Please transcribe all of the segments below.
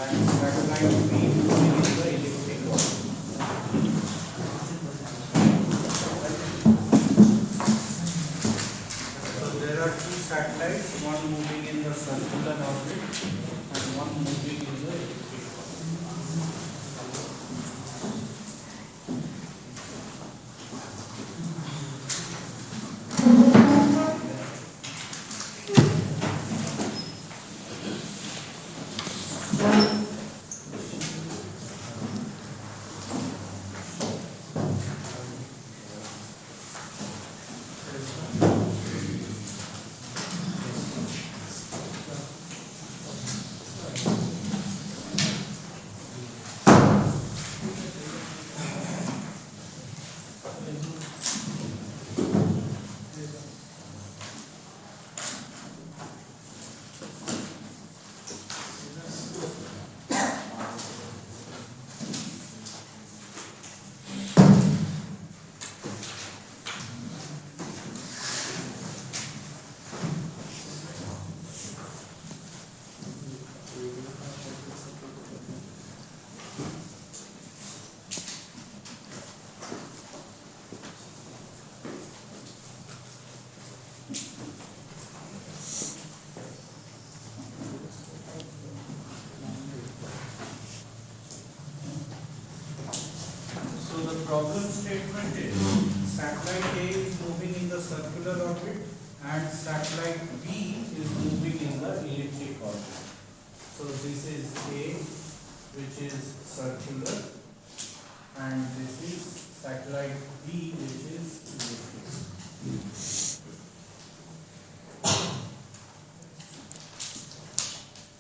and satellite B moving in the elliptic orbit. So there are two satellites, one moving in the circular orbit and one moving in the elliptic orbit. So the problem statement is satellite A is moving in the circular orbit and satellite B is moving in the elliptic orbit. So this is A, which is circular, and this is satellite B, which is elliptic.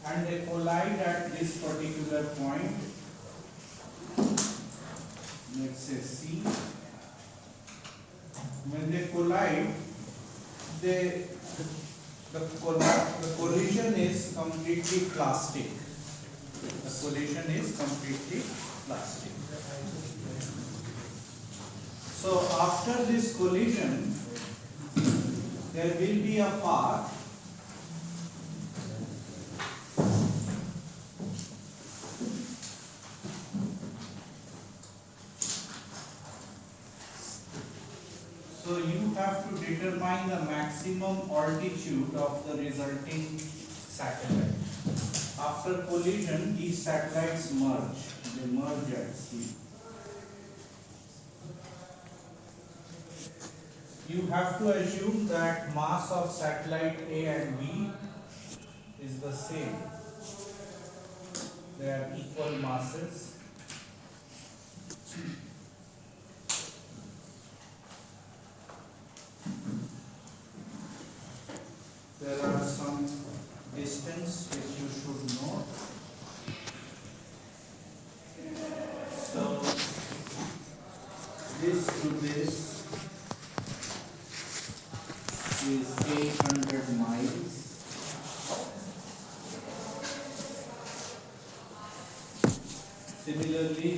And they collide at this particular point, let's say C. When they collide, the collision is completely plastic. The collision is completely plastic. So after this collision, there will be a path So you have to determine the maximum altitude of the resulting satellite. After collision, these satellites merge. They merge at C. You have to assume that mass of satellite A and B is the same. They are equal masses. There are some distance which you should know. So this to this is 800 miles. Similarly,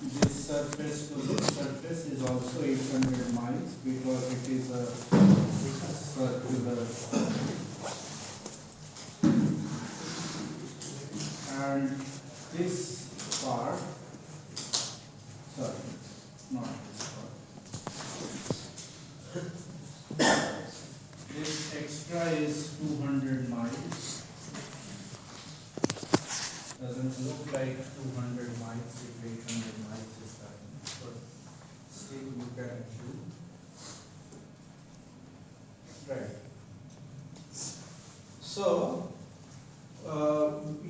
this surface to this surface is also 800 miles because it is a circular. And this part, sorry, not this part. This extra is 200 miles. Doesn't look like 200 miles if 800 miles is that, but still you can assume. Right. So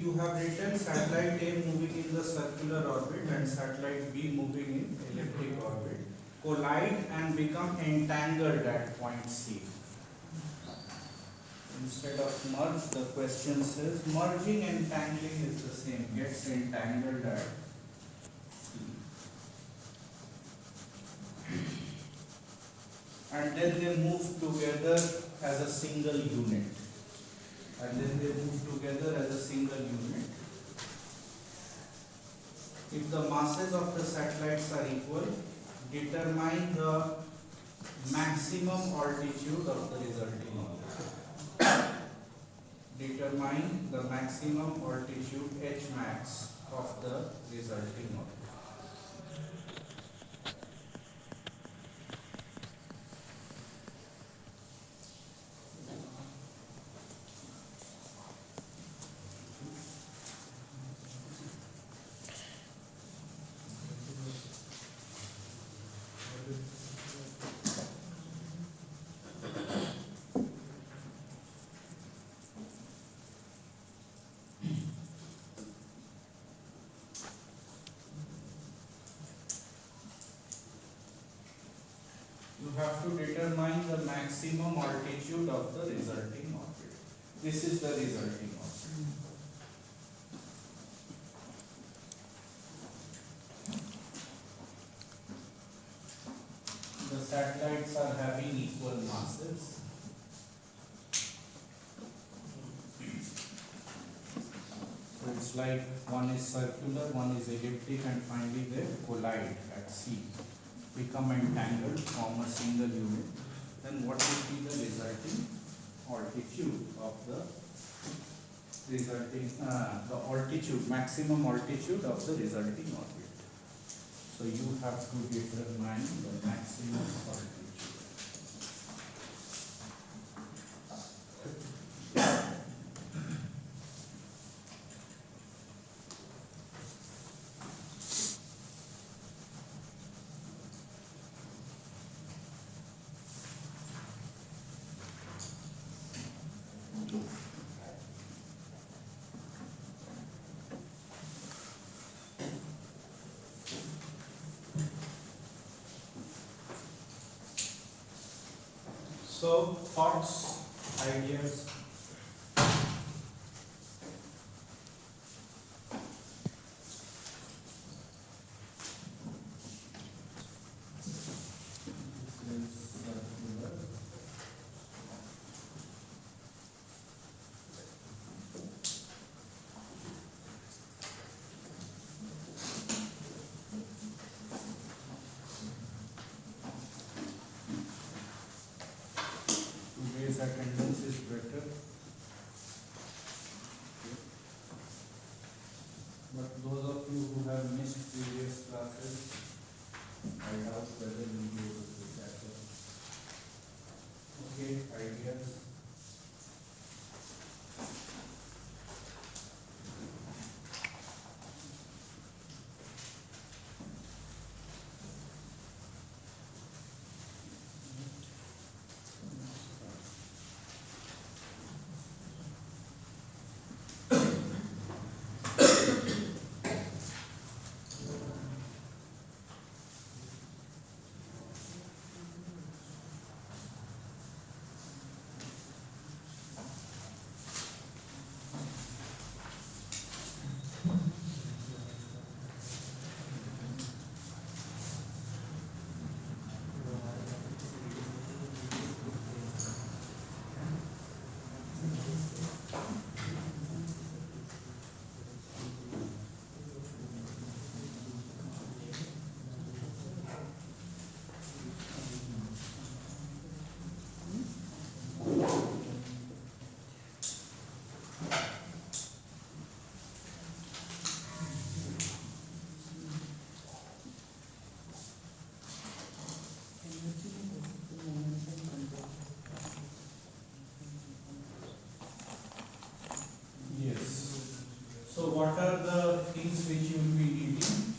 you have written satellite A moving in the circular orbit and satellite B moving in elliptic orbit collide and become entangled at point C. Instead of merge, the question says merging and entangling is the same, gets entangled at C. And then they move together as a single unit. If the masses of the satellites are equal, determine the maximum altitude of the resulting object. determine the maximum altitude H max of the resulting orbit. You have to determine the maximum altitude of the resulting orbit. This is the resulting orbit. The satellites are having equal masses. So it's like one is circular, one is elliptic, and finally they collide at C, become entangled, form a single unit. Then what will be the resulting altitude of the maximum altitude of the resulting orbit. So you have to determine the maximum altitude. So, thoughts, ideas? Today's attendance is better, but those of you who have missed previous classes, I doubt whether you will be able to catch up. Okay, ideas? Yes. So what are the things which you will be needing?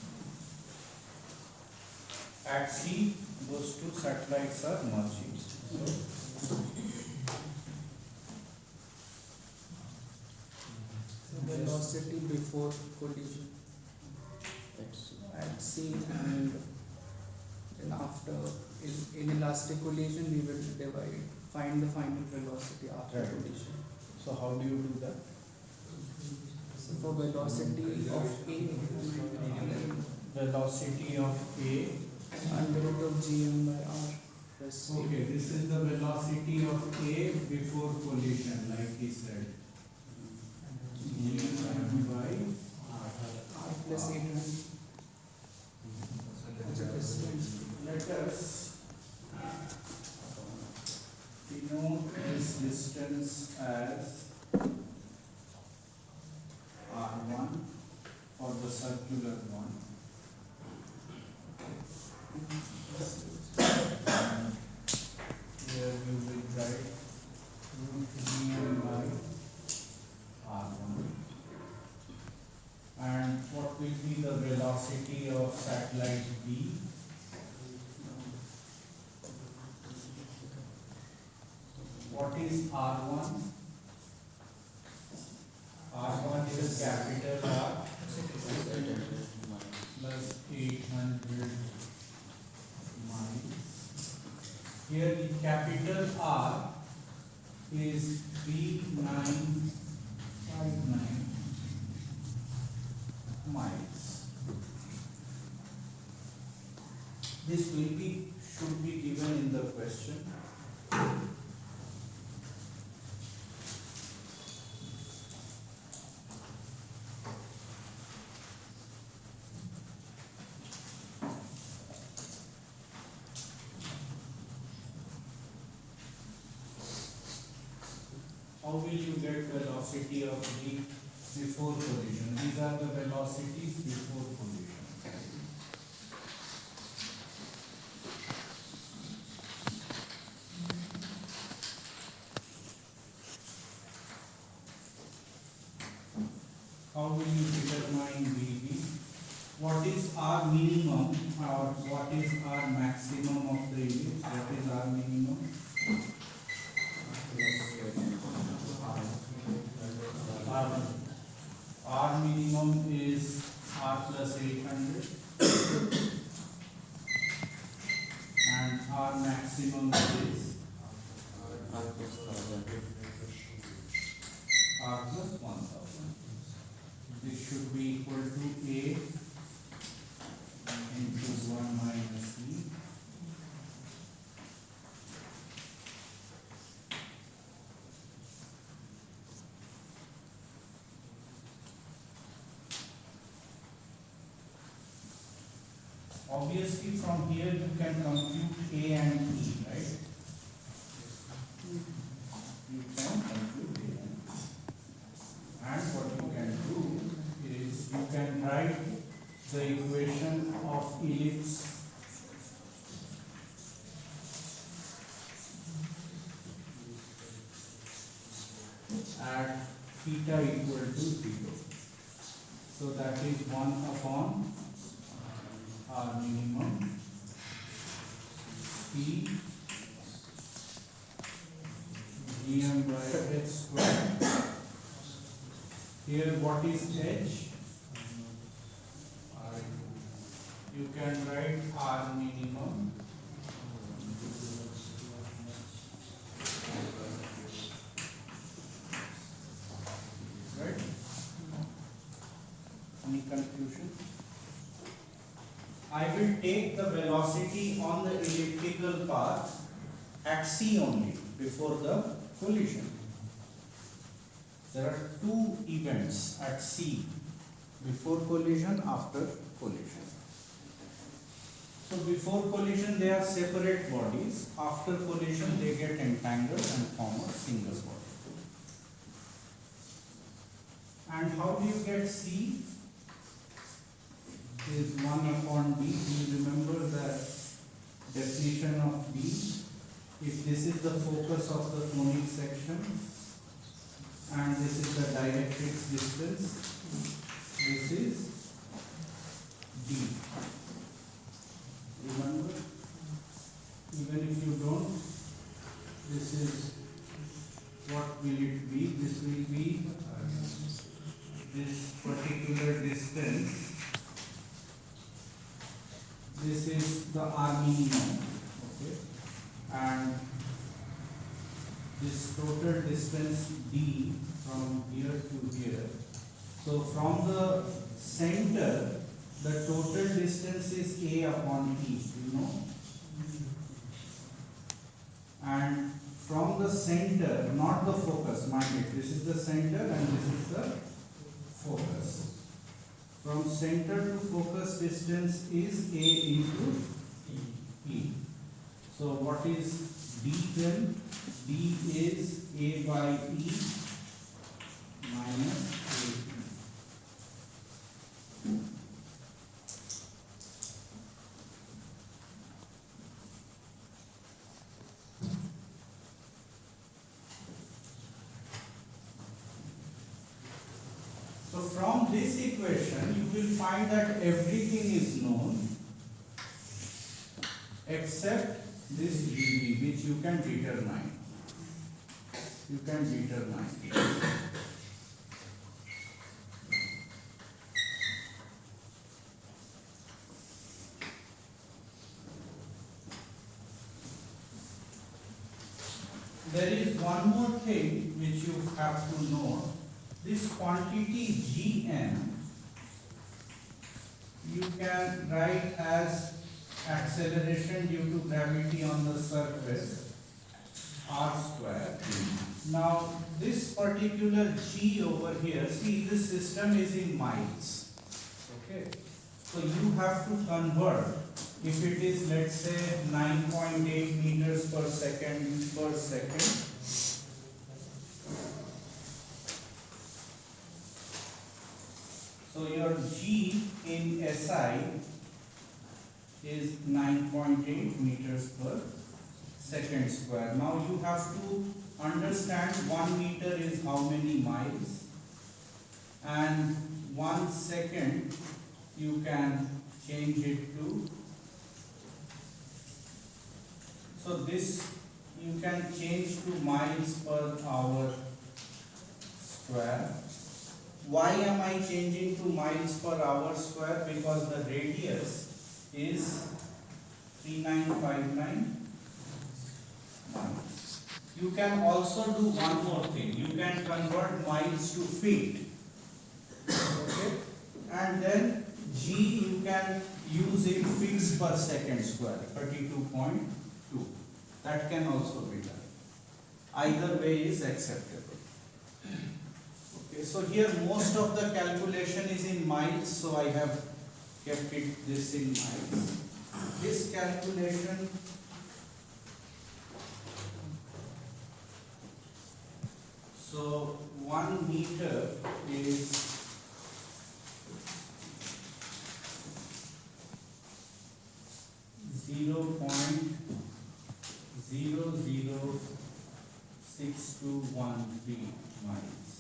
At sea, those two satellites are merging. So, velocity before collision at sea, and then after in elastic collision we will find the final velocity after Right. collision. so how do you do that? So for velocity of A, Velocity of A. under root of gm by r plus A. Okay, this is the velocity of A before collision, like he said. Gm by R plus A times the distance. Let us denote this distance as is R1? R1 is capital R plus 800 miles. Here the capital R is 3959 miles. This should be given in the question. How will you get velocity of V before collision? These are the velocities before collision. How will you determine VV? What is our minimum or what is our maximum of the ellipse? What is our minimum? R minimum is R plus 800 and R maximum is R plus 1000. This should be equal to A into 1 minus E. Obviously, from here you can compute A and E, right? You can compute A and E. And what you can do is you can write the equation of ellipse at theta equal to 0. So that is 1 upon R minimum P Gm by h square. Here what is h? You can write R minimum right? Any confusion? I will take the velocity on the elliptical path at C only before the collision. There are two events at C, before collision, after collision. So before collision they are separate bodies, after collision they get entangled and form a single body. And how do you get C? Is 1 upon B. You remember the definition of B? If this is the focus of the conic section and this is the directrix distance, this is D. Remember? Even if you don't, this is what will it be? This will be this particular distance. This is the R minimum, okay, and this total distance D from here to here. So from the center, the total distance is A upon E, you know, and from the center, not the focus, mind it, this is the center and this is the focus. From center to focus distance is A into E. So what is D then? D is A by E minus A. So from this equation, you will find that everything is known except this dV, which you can determine. you can determine. There is one more thing which you have to know. This quantity Gn you can write as acceleration due to gravity on the surface r square. Now this particular G over here, see this system is in miles. Okay. So you have to convert, if it is let's say 9.8 meters per second, so your G in SI is 9.8 meters per second square. Now you have to understand 1 meter is how many miles, and 1 second you can change it to, so this you can change to miles per hour square. Why am I changing to miles per hour square? Because the radius is 3959 miles. You can also do one more thing. You can convert miles to feet. Okay? And then G you can use in feet per second square, 32.2. That can also be done. Either way is acceptable. Okay, so here most of the calculation is in miles, so I have kept this in miles. This calculation so 1 meter is 0.006213 miles,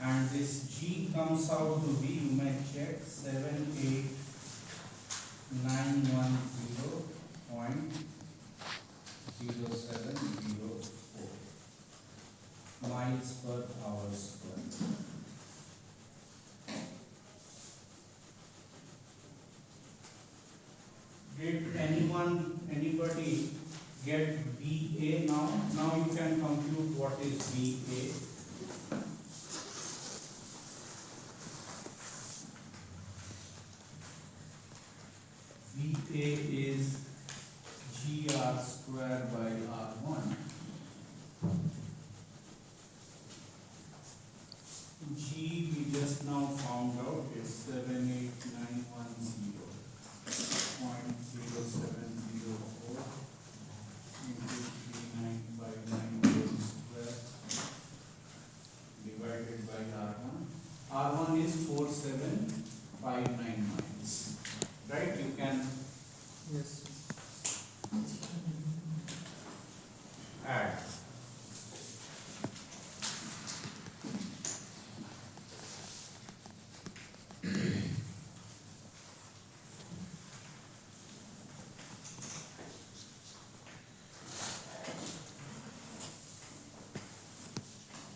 and this G comes out to be, you may check, 78910.0704 miles per hour square. Did anybody get VA now? Now you can compute what is VA. VA is GR square by R1. G we just now found out is 78910.0704 into 3959 square divided by R1. R1 is 4759 miles. Right? You can Yes. add.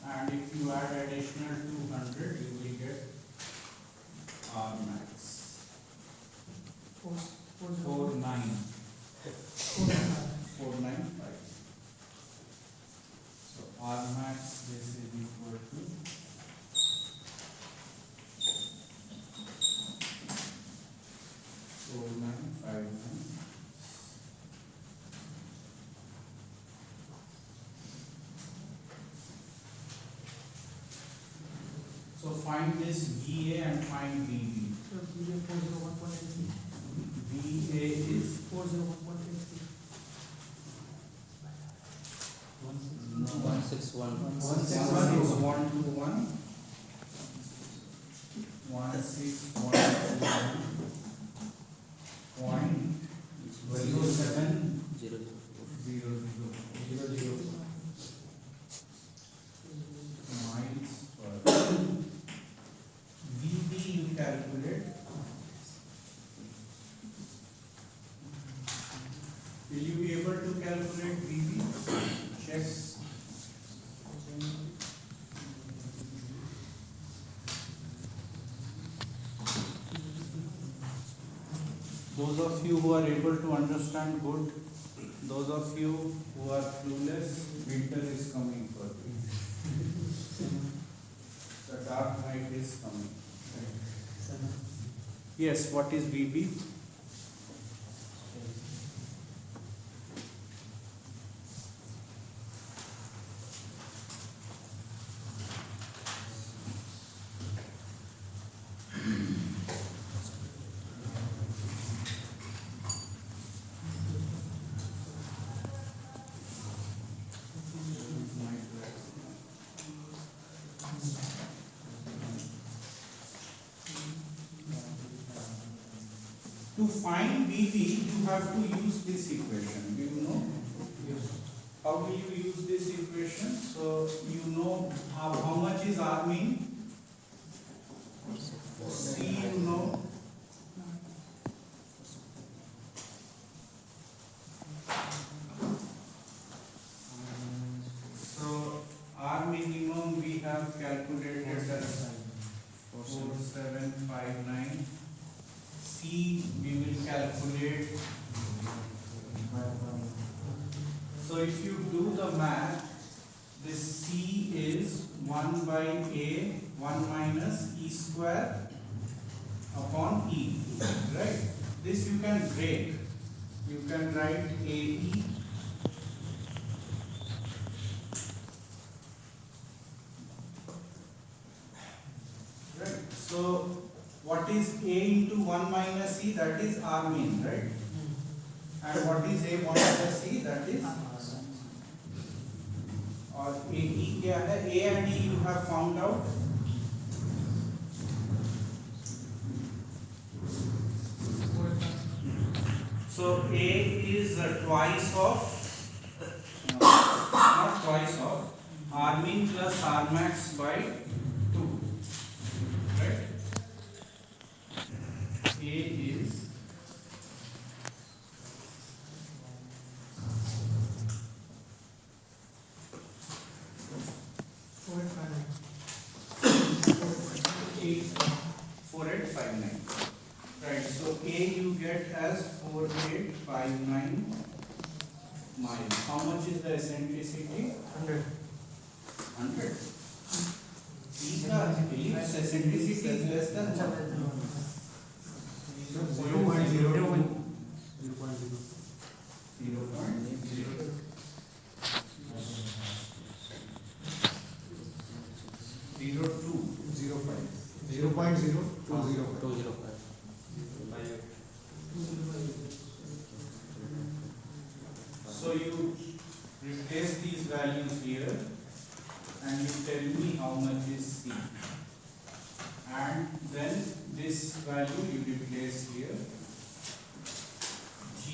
And if you add additional 200, you will get R max. 495. So R max this is equal to 4959. So find this VA and find VB. VA is 401.83. 161. 161 is 121. 16121. Point 0700. Miles per. VB you calculate. Will you be able to calculate VB? Check. Those of you who are able to understand, good. Those of you who are clueless, winter is coming for you. The dark night is coming. Yes, what is VB? To find VB, you have to use this equation. Do you know? Yes. How will you use this equation? So you know how much is R mean? C you know. So R minimum we have calculated as 4759. C we will calculate. So if you do the math, this C is 1 by A 1 minus E square upon E, right? This you can break. You can write AE right. So what is A into 1 minus E? That is R mean, right? And what is A 1 minus E? That is और AE क्या है? A and E you have found out. So A is twice of, no, not twice of, R mean plus R max by 2, right? A is eight 4859. Right, so A you get as 4859 miles. How much is the eccentricity? 100. 100. E का ellipse eccentricity is less than 1. 0.02. 0.0205. So you replace these values here and you tell me how much is C. And then this value you replace here. G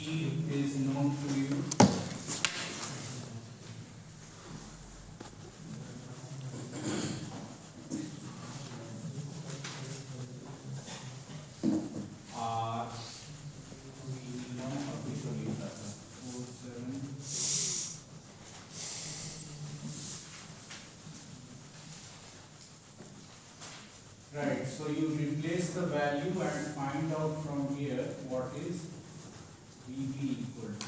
is known to you. R we know अभी तो लिखा था 47. Right, so you replace the value and find out from here what is VB equal to.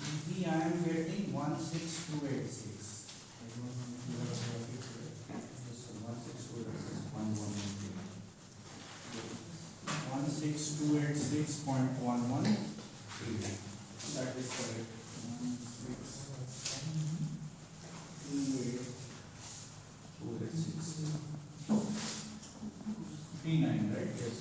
VB I am getting 16286. 16286.11. That is correct. 16286. 39, right? Yes.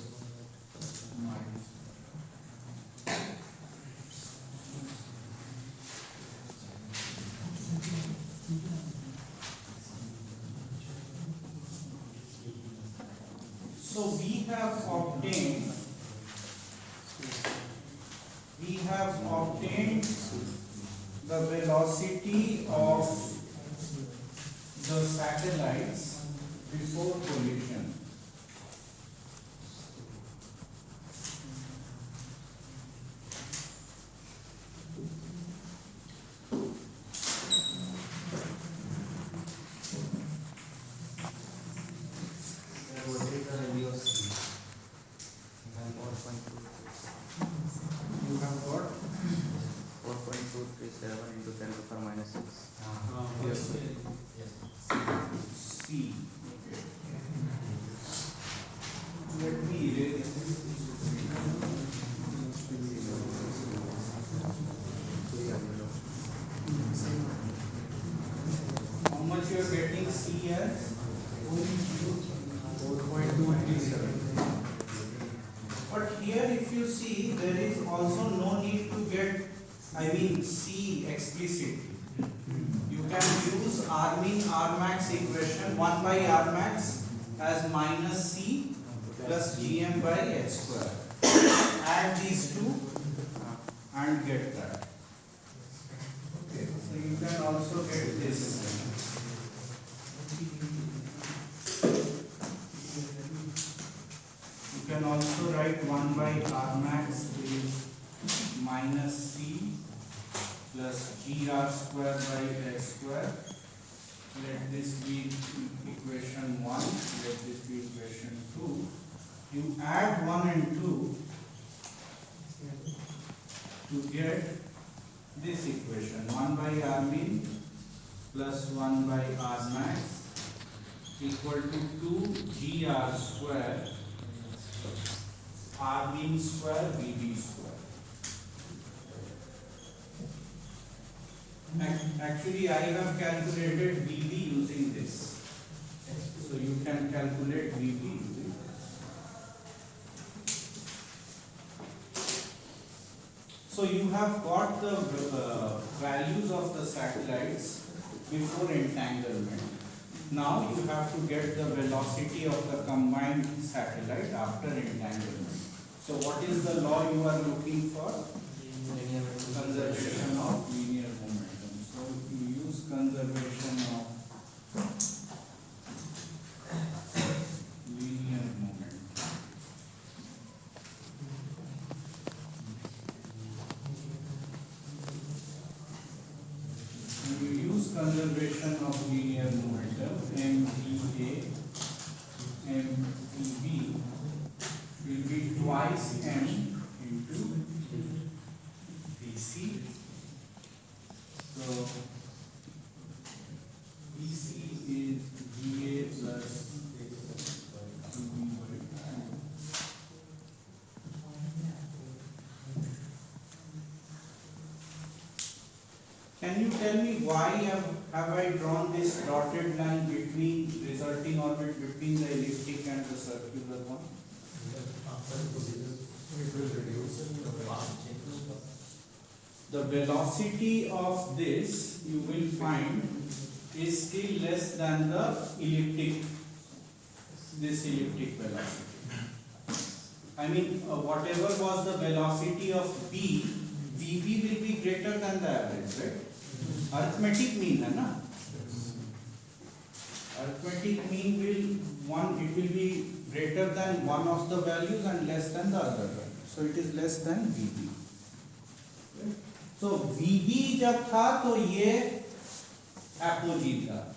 So we have obtained the velocity of the satellites before collision. What is the value of C? You have got 4.237 into 10 to the power minus 6. yes, Yes. C. Okay. Let me erase this. How much you are getting C as? 4.237. But here if you see, there is also no need to get, C explicitly. You can use Rmin Rmax equation 1 by Rmax as minus C plus Gm by h square. Add these two and get that. Okay, so you can also get this. You can also write 1 by Rmax is minus C plus Gr square by h square. Let this be equation 1, let this be equation 2. You add 1 and 2 to get this equation 1 by Rmin plus 1 by Rmax equal to 2 Gr square Rmin square Vb square. Actually, I have calculated Vb using this. So you can calculate Vb using this. So you have got the values of the satellites before entanglement. Now you have to get the velocity of the combined satellite after entanglement. So what is the law you are looking for? Conservation of linear momentum. So you use conservation of linear momentum. When you use conservation of linear momentum, MVA, MVB will be twice M into VC. So VC is VA plus VB by 2. Can you tell me why have I drawn this dotted line between resulting orbit between the elliptic and the circular one? The velocity of this you will find is still less than the elliptic, this elliptic velocity. Whatever was the velocity of B, VB will be greater than the average, right? Arithmetic mean है ना? Arithmetic mean it will be greater than one of the values and less than the other value. So it is less than VB. Right? So VB जब था तो ये apogee था.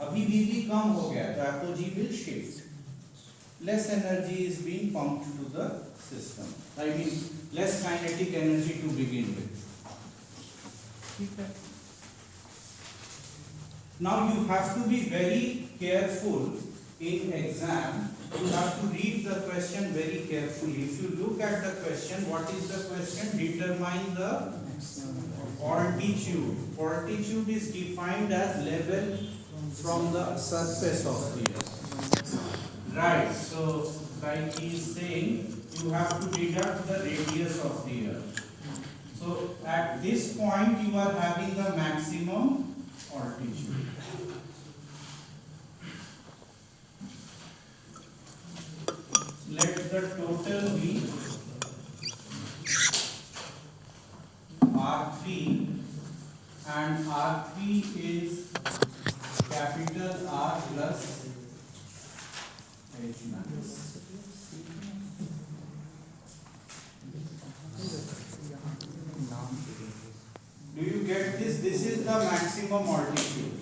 अभी VB कम हो गया तो apogee will shift. Less energy is being pumped to the system. Less kinetic energy to begin with. Now you have to be very careful in exam. You have to read the question very carefully. If you look at the question, what is the question? Determine the altitude. Altitude is defined as level from the surface of the earth. Right. So, like he is saying, you have to deduct the radius of the earth. So, at this point, you are having the maximum altitude. the total V R3, and R3 is capital R plus H max. Do you get this? This is the maximum altitude.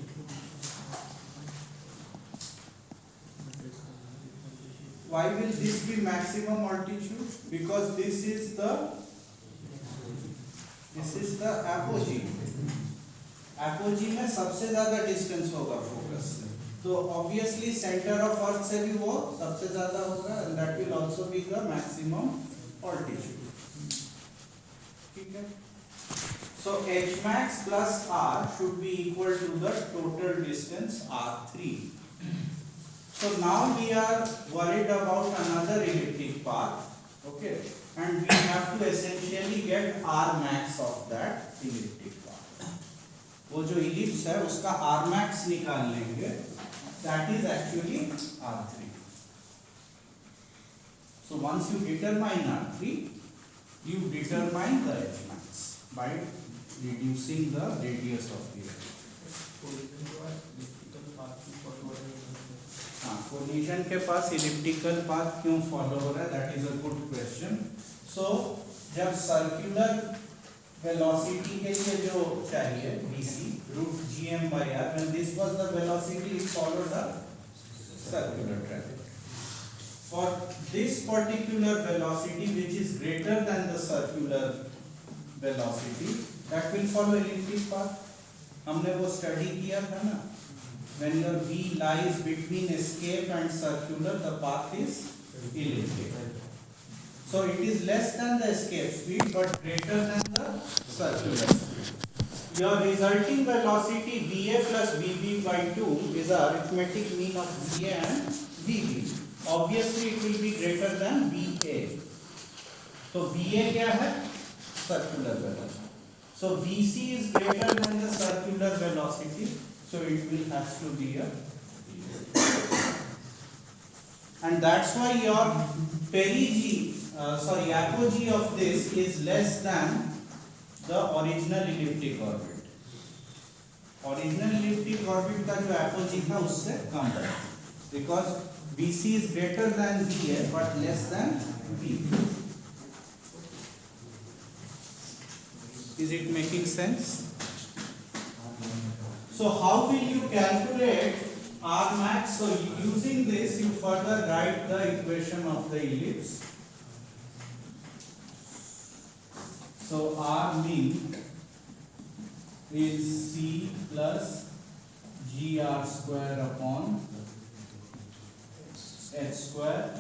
Why will this be maximum altitude? Because this is the apogee. Apogee में सबसे ज़्यादा distance होगा focus से. तो obviously center of earth से भी वो सबसे ज़्यादा होगा, and that will also be the maximum altitude. ठीक है? So H max plus R should be equal to the total distance R3. So now we are worried about another elliptic path, okay, and we have to essentially get R max of that elliptic path. वो जो ellipse है उसका R max निकाल लेंगे, that is actually R3. So once you determine R3, you determine the H max by reducing the radius of the earth. Collision के पास elliptical path क्यों follow हो रहा है, that is a good question. So जब circular velocity के लिए जो चाहिए vc root gm by r, when this was the velocity it followed a circular track. For this particular velocity which is greater than the circular velocity, that will follow elliptic path. हमने वो study किया था ना. When your v lies between escape and circular, the path is elliptic. So it is less than the escape speed but greater than the circular speed. Your resulting velocity va plus vb by 2 is the arithmetic mean of va and vb. Obviously it will be greater than va. So va क्या है? Circular velocity. So vc is greater than the circular velocity. So it will have to be a, and that's why your apogee of this is less than the original elliptic orbit. Original elliptic orbit का जो apogee था उससे कम है, because vc is greater than va but less than v. Is it making sense? So how will you calculate R max? So using this you further write the equation of the ellipse. So R mean is C plus GR square upon H square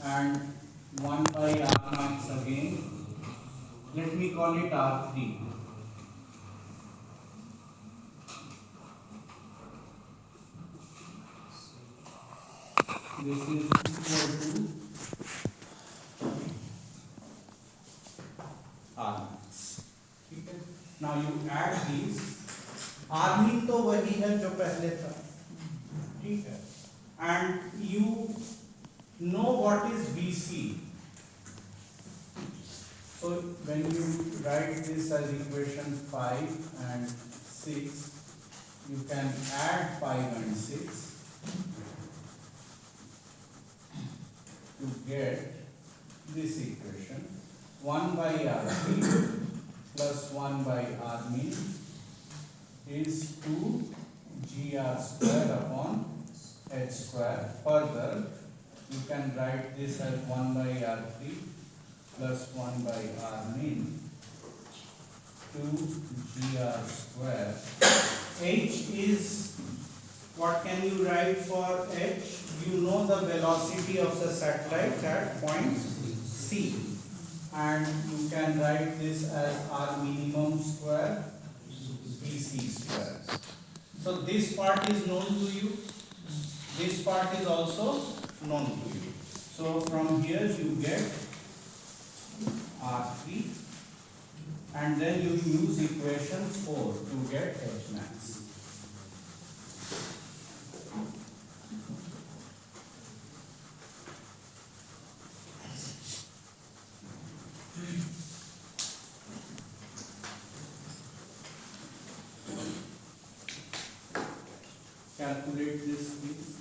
and 1 by R max again. Let me call it R3. This is equal to R max. ठीक है. Now you add these. R mean तो वही है जो पहले था, ठीक है, and you know what is VC. So when you write this as equation 5 and 6, you can add 5 and 6 to get this equation. 1 by R3 plus 1 by R mean is 2 GR square upon H square. Further, you can write this as 1 by R3 plus 1 by R mean 2 GR square. H is, what can you write for H? You know the velocity of the satellite at point C, and you can write this as R minimum square VC square. So this part is known to you, this part is also known to you. So from here you get R3 and then you use equation 4 to get H max. calculate this, please?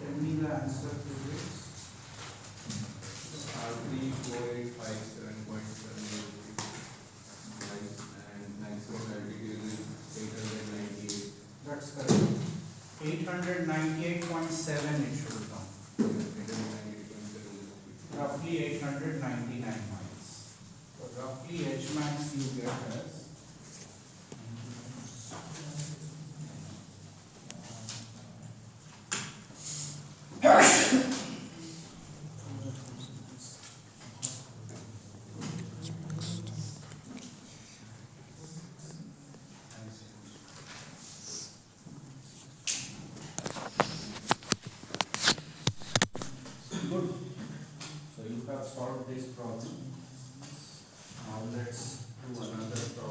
Tell me the answer to this. And maximum altitude is 898. That's correct. 898.7 it should come. Roughly 899 miles. So roughly H max you get as good. So you have solved this problem. Now let's do another problem.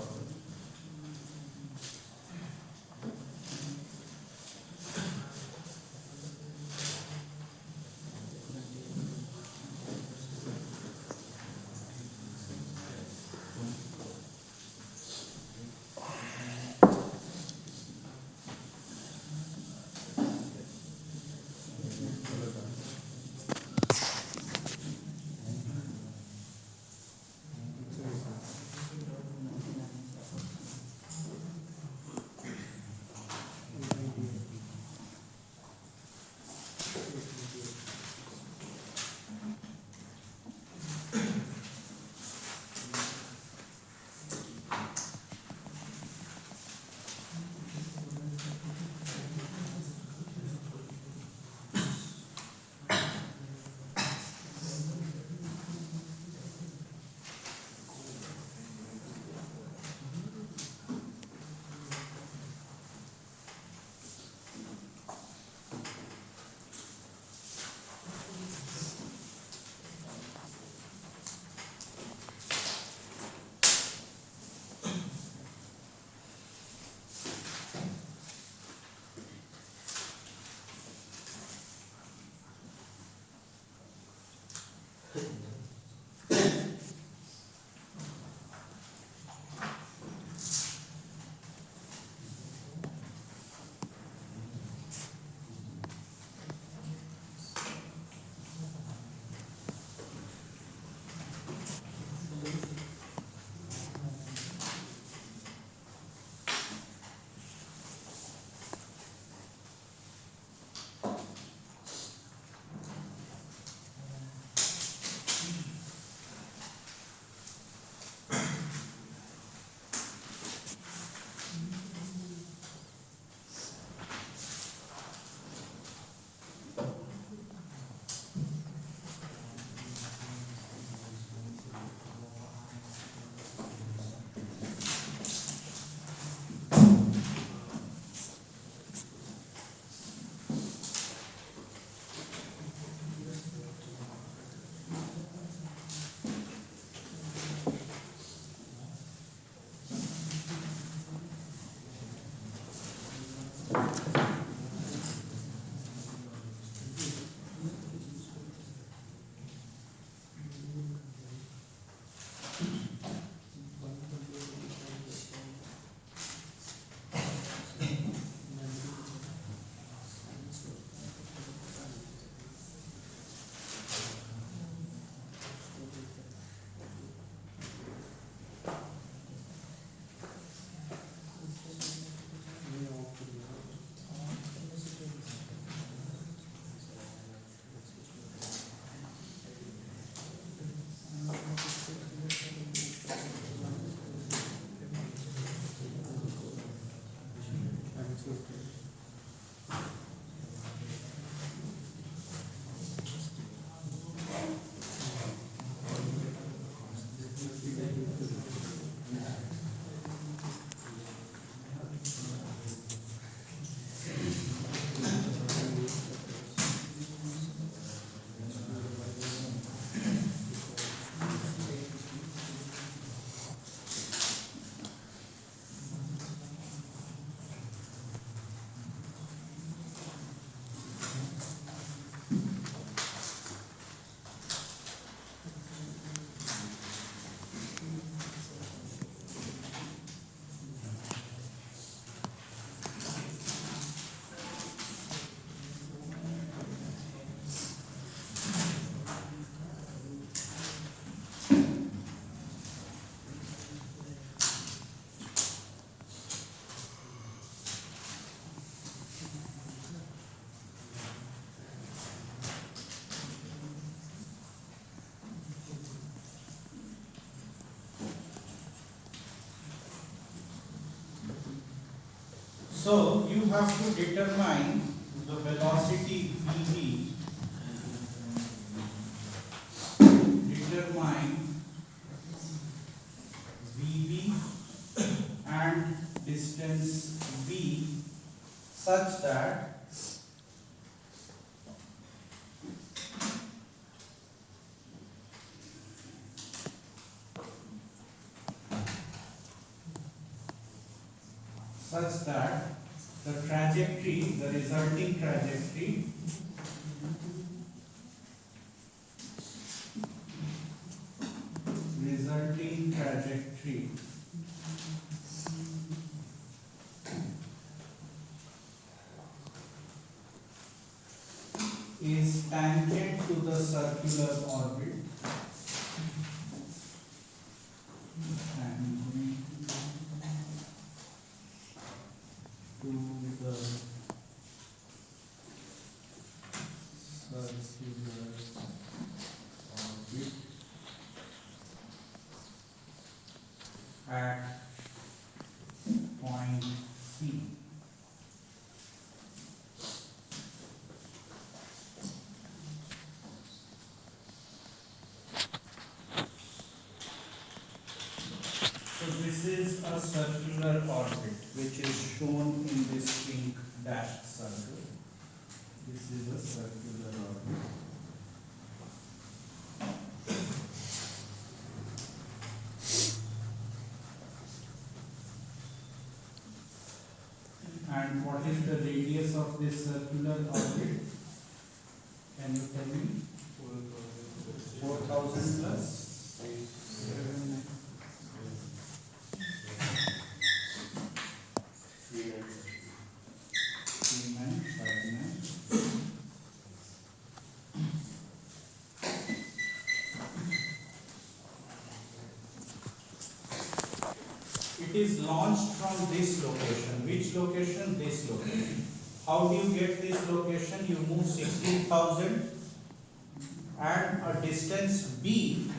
So you have to determine the velocity Vv, determine Vv and distance v such that the trajectory, the resulting trajectory is tangent to the circular orbit and to the circular orbit at point C. So this is a circular orbit which is shown in this pink dashed circle. This is a circular orbit. And what is the radius of this circular orbit? Can you tell me? 4,000 plus? 3959. It is launched from this location. Which location? This location. How do you get this location? You move 16,000 and a distance b,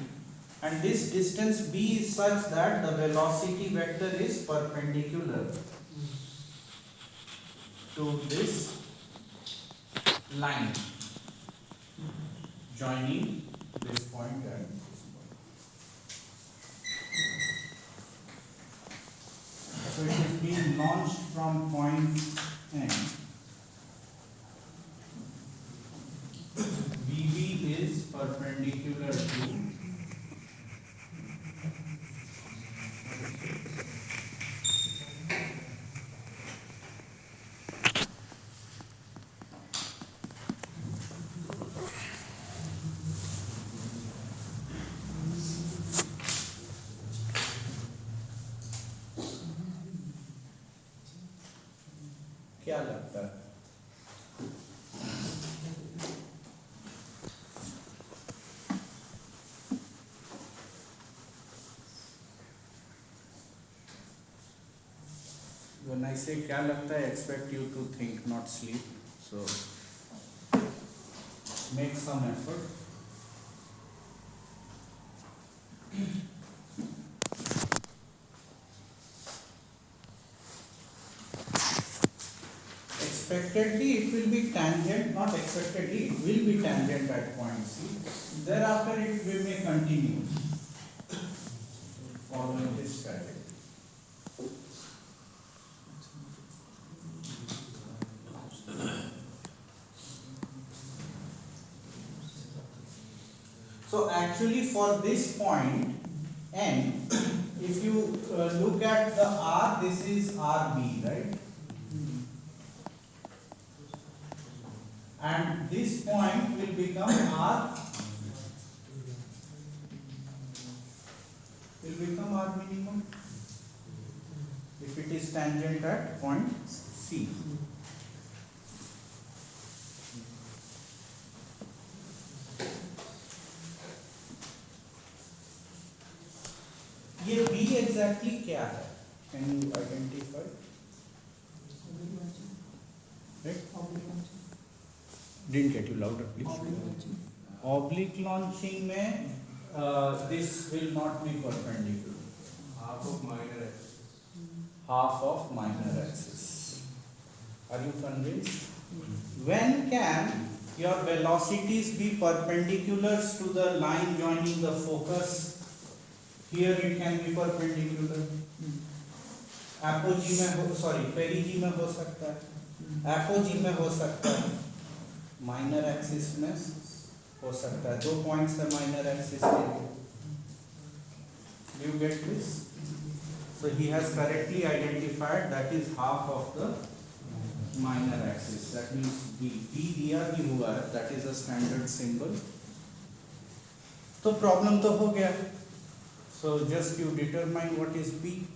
and this distance b is such that the velocity vector is perpendicular to this line joining this point and this point. So it is being launched from point N. Vv is perpendicular to क्या लगता है? When I say क्या लगता है, I expect you to think, not sleep. So make some effort. Expectedly it will be tangent, not expectedly, it will be tangent at point C. Thereafter it will may continue following this strategy. So actually for this point N, if you look at the R, this is RB, right? And this point will become R, minimum if it is tangent at point C. ये B exactly क्या है? Can you identify? Right? Didn't get you louder, please. Oblique launching में this will not be perpendicular. Half of minor axis. Half of minor axis. Are you convinced? When can your velocities be perpendicular to the line joining the focus? Here it can be perpendicular. Apogee में हो, sorry, perigee में हो सकता है, apogee में हो सकता है, minor axis में हो सकता है. 2 points है minor axis के लिए. Do you get this? So he has correctly identified that is half of the minor axis. That means B दिया भी हुआ है. That is a standard symbol. तो problem तो हो गया. So just you determine what is B.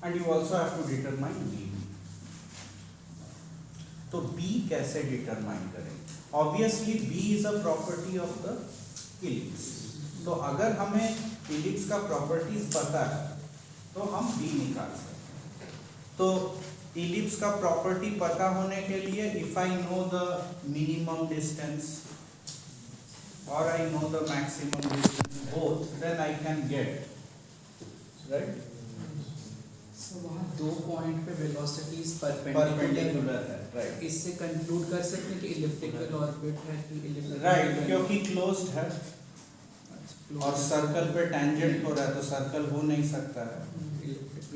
And you also have to determine B. तो B कैसे determine करें? Obviously B is a property of the ellipse. तो अगर हमें ellipse का properties पता है तो हम B निकाल सकते हैं. तो ellipse का property पता होने के लिए if I know the minimum distance or I know the maximum distance both, then I can get, right? So वहाँ 2 पॉइंट पे वेलोसिटीज Perpendicular परपेंडिकुलर है, right? इससे कंक्लूड कर सकते हैं कि इलिप्टिकल ऑर्बिट है कि elliptical Right, है। क्योंकि closed है और सर्कल पे टेंजेंट हो रहा है तो सर्कल हो नहीं सकता है,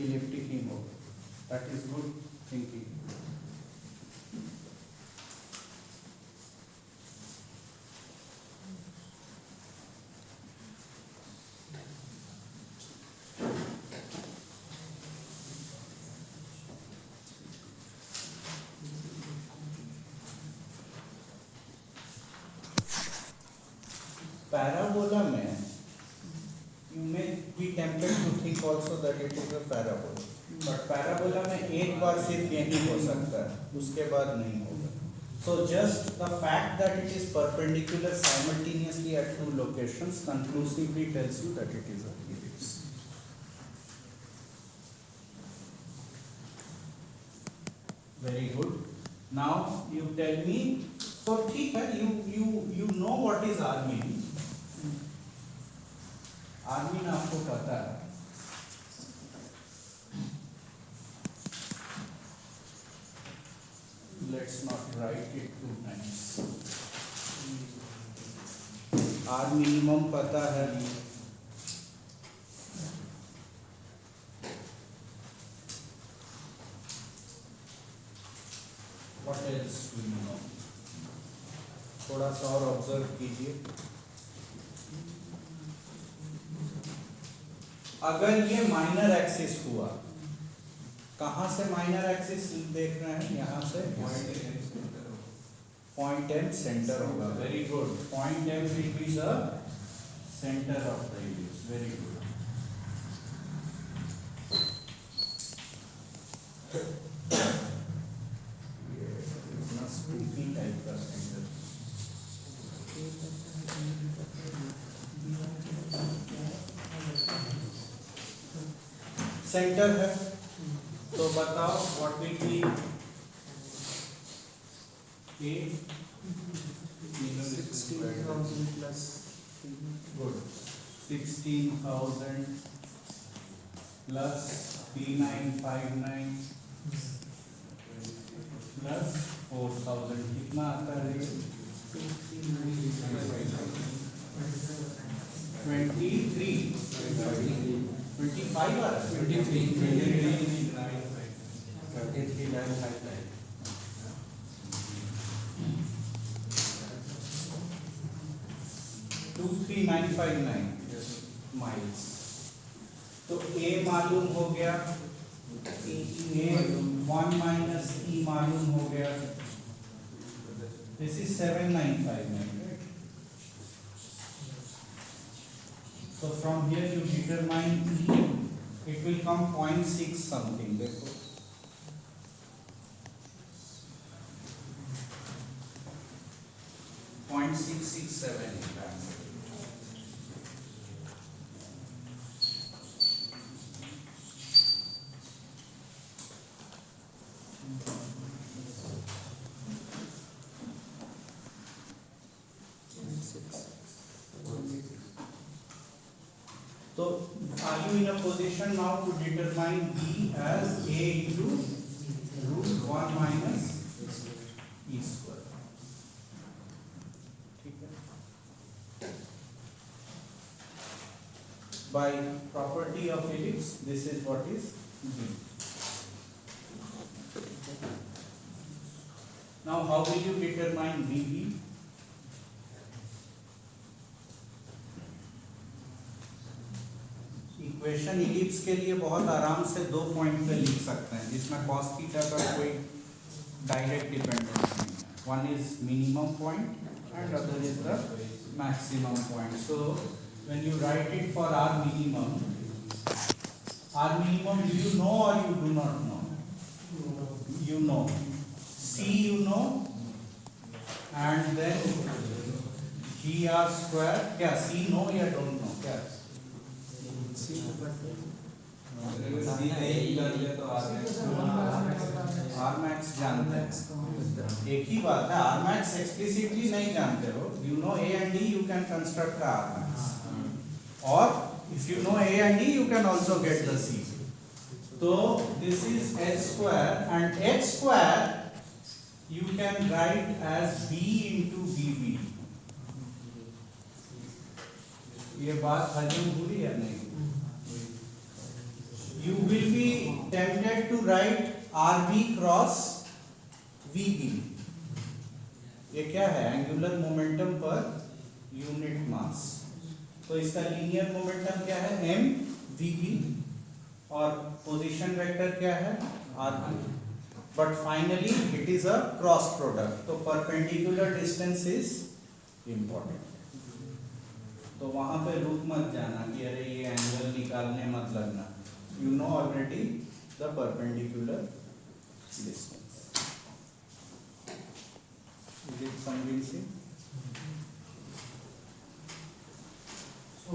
इलिप्टिक ही होगा. That is good thinking. Parabola में you may be tempted to think also that it is a parabola, but parabola में एक बार सिर्फ यही हो सकता है, उसके बाद नहीं होगा. So just the fact that it is perpendicular simultaneously at 2 locations conclusively tells you that it is a ellipse. Very good. Now you tell me, so ठीक है, you know what is armin. आर्मीन आपको पता है. Let's not write it 2 times. R minimum पता है. What else do you know? थोड़ा सा और ऑब्जर्व कीजिए. अगर ये माइनर एक्सिस हुआ, कहाँ से माइनर एक्सिस देख रहे हैं? यहाँ से पॉइंट एम सेंटर होगा. Very good. Point M will be the centre of the ellipse. Very good. Spooky type का सेंटर. सेंटर है तो बताओ what will be a 16,000 plus good 16,000 plus 3959 plus 4,000 कितना आता है? 25 आ रहा है. 23,959. 23,959 माइल्स. तो ए मालूम हो गया, ए 1 माइनस ई मालूम हो गया. This is 7,959. So from here you determine E, it will come 0.6 something. देखो 0.667 grams. तो are you in a position now to determine B as A into root 1 minus E square? ठीक है? By property of ellipse, this is what is B. Now how will you determine BB? Equation ellipse के लिए बहुत आराम से 2 point पे लिख सकते हैं जिसमें cos थीटा का कोई डायरेक्ट डिपेंडेंस नहीं है. One is minimum point and other is the maximum point. So when you write it for R minimum do you know और you do not know? You know. C you know and then GR square. क्या C know या don't know? क्या R max जानते हैं. एक ही बात है, R max explicitly नहीं जानते हो. You know A and D, you can construct R max. और if you know A and D, you can also get the C. तो this is h square and h square you can write as b into bb. ये बात हजम हुई या नहीं? You will be tempted to write RV cross VB. ये क्या है? Angular momentum per unit mass. तो इसका लीनियर मोमेंटम क्या है? m VB और पोजीशन वेक्टर क्या है? RV. But finally it is a cross product. तो perpendicular distance is important. तो वहां पे रुक मत जाना कि अरे ये एंगल निकालने मत लगना. You know already the perpendicular distance. Is it convincing?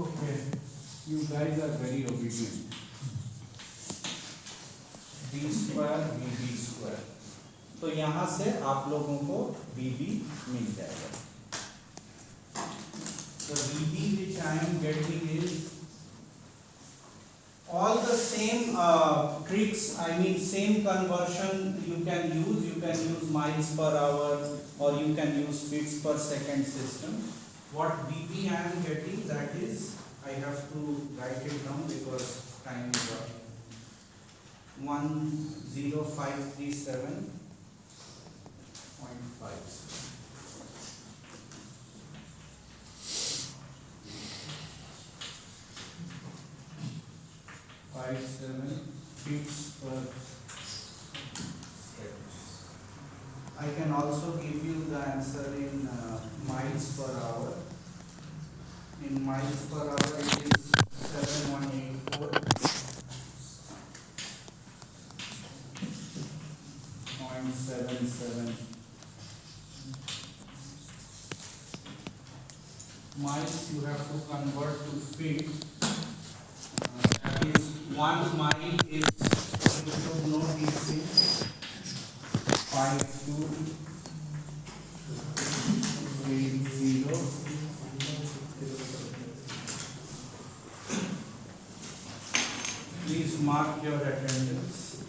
Okay, you guys are very obedient. B square VB square. तो यहाँ से आप लोगों को VB मिल जाएगा. The VB which I am getting is all the same tricks, I mean same conversion you can use. You can use miles per hour or you can use feet per second system. What VB I am getting, that is, I have to write it down because time is up. 10537.5. 57 feet per second. I can also give you the answer in miles per hour. In miles per hour it is 7184.77 miles. You have to convert to feet. That is 1 mile is, you should know these things, 5280. Please mark your attendance.